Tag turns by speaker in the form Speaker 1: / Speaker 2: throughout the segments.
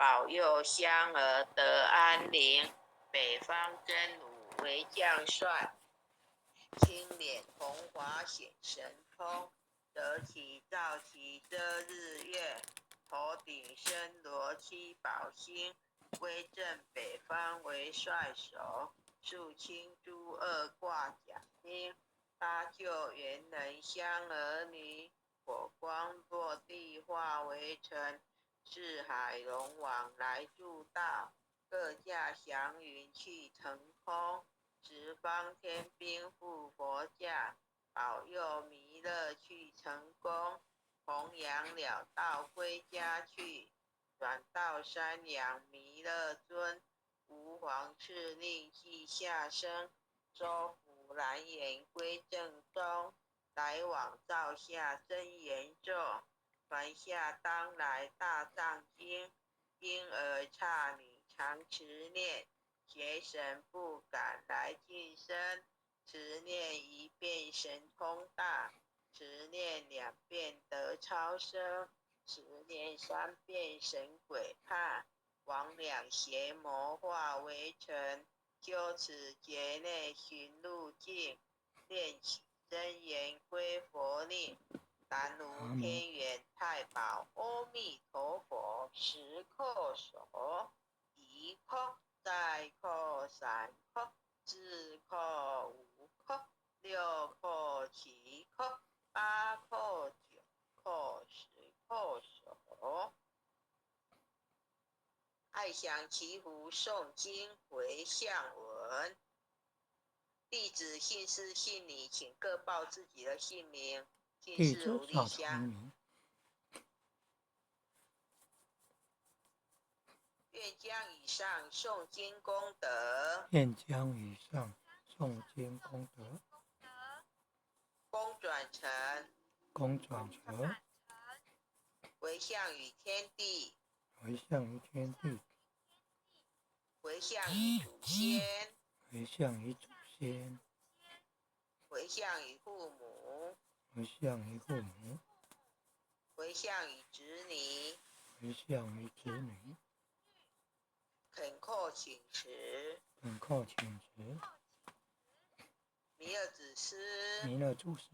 Speaker 1: 保佑香儿得安宁。北方真武为将帅，青脸红华显神通。得其照其遮日月，头顶身罗七宝星，威震北方为帅首。肃清诸恶挂甲兵，搭救元人香儿女。火光落地化为尘，四海龙王来助道。各驾祥云去腾空，十方天兵护佛驾。保佑弥勒去成功，弘扬了道归家去。转到山阳弥勒尊，吾皇敕令即下生。收服蓝颜归正中，来往照下真言咒。传下当来大藏经，婴儿刹女常持念。邪神不敢来近身，持念一遍神通大，持念2遍得超生，持念3遍神鬼怕。魍魉邪魔化为尘，就此劫内寻路径，念起真言归佛令。南无天元太保阿弥陀佛，10叩首，1叩再叩3叩4叩5叩6叩7叩8叩9叩10叩首。爱享祈福诵经回向文。弟子姓氏姓李，请各报自己的姓名。姓
Speaker 2: 弟
Speaker 1: 氏吴
Speaker 2: 子赵
Speaker 1: 丽香。
Speaker 2: 长明。
Speaker 1: 愿将以上诵经功德，
Speaker 2: 愿将以上诵经功德，
Speaker 1: 功转成回向于天地，
Speaker 2: 回向于天地，
Speaker 1: 回向于祖先，
Speaker 2: 回向于祖先，
Speaker 1: 回向于父母，
Speaker 2: 回向于父母，
Speaker 1: 回向于子女，
Speaker 2: 回向于子女，
Speaker 1: 恳叩请辞。
Speaker 2: 恳叩请辞。
Speaker 1: 弥勒祖师，
Speaker 2: 弥勒祖师，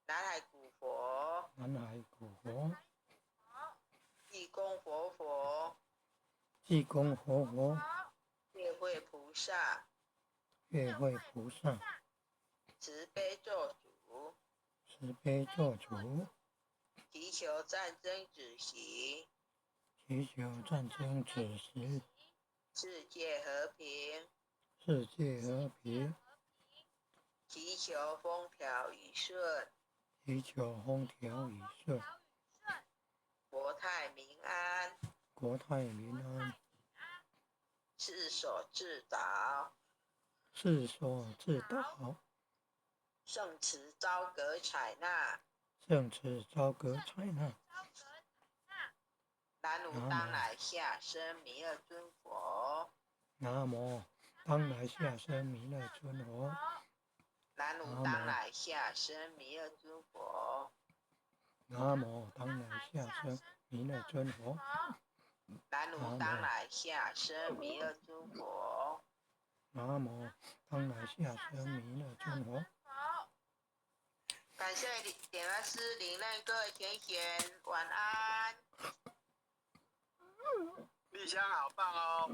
Speaker 1: 南海古佛，
Speaker 2: 南海古佛，
Speaker 1: 济公活佛，
Speaker 2: 济公活佛，
Speaker 1: 月慧菩萨，
Speaker 2: 月慧菩萨，
Speaker 1: 慈悲做主，
Speaker 2: 慈悲做主，
Speaker 1: 祈求战争止息，
Speaker 2: 祈求战争止息，
Speaker 1: 世界和平，
Speaker 2: 世界和平，
Speaker 1: 祈求风调雨顺，
Speaker 2: 祈求风调雨顺，
Speaker 1: 国泰民安，
Speaker 2: 国泰民安，
Speaker 1: 世所自导，
Speaker 2: 世所自导，
Speaker 1: 圣慈昭格采纳。
Speaker 2: 圣慈昭格采纳。
Speaker 1: 南无当来下生弥勒尊佛，
Speaker 2: 南无当来下生弥勒尊佛，
Speaker 1: 南无当来下生弥勒尊佛，
Speaker 2: 南无当来下生弥勒尊佛，
Speaker 1: 南无当来下生弥勒尊佛，
Speaker 2: 南无当来下生弥勒尊佛。
Speaker 1: 感谢点恩师领任各位全贤，晚安。
Speaker 3: 丽香好棒哦！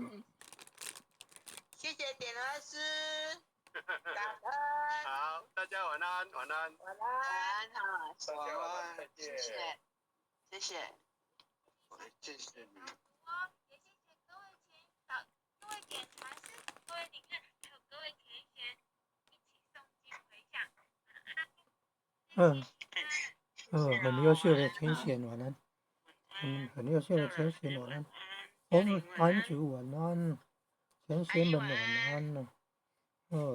Speaker 1: 谢谢点恩师，感恩。
Speaker 3: 好，大家晚安，晚安，
Speaker 1: 晚安哈，
Speaker 3: 大家晚安，再见。
Speaker 1: 谢谢，谢谢。
Speaker 3: 谢谢你。
Speaker 4: 也谢谢各位点传师、各位领任，还有各位全贤一起诵经回向。
Speaker 2: 很优秀的全贤晚安，很优秀的全贤晚安，我们安主晚安，全贤们晚安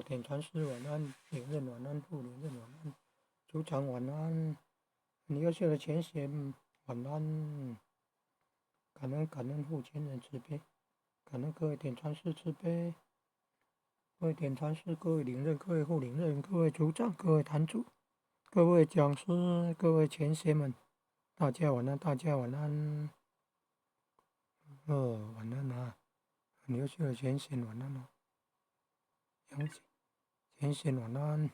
Speaker 2: 点传师晚安，领任晚安，副领任晚安，组长晚安，很优秀的全贤晚安，感恩父亲人慈悲，感恩各位点传师慈悲，各位点传师，各位领任，各位副领任，各位组长，各位坛主，各位讲师，各位前贤们，大家晚安，大家晚安。晚安啊，很优秀的浅显，晚安哦，杨浅显，晚安。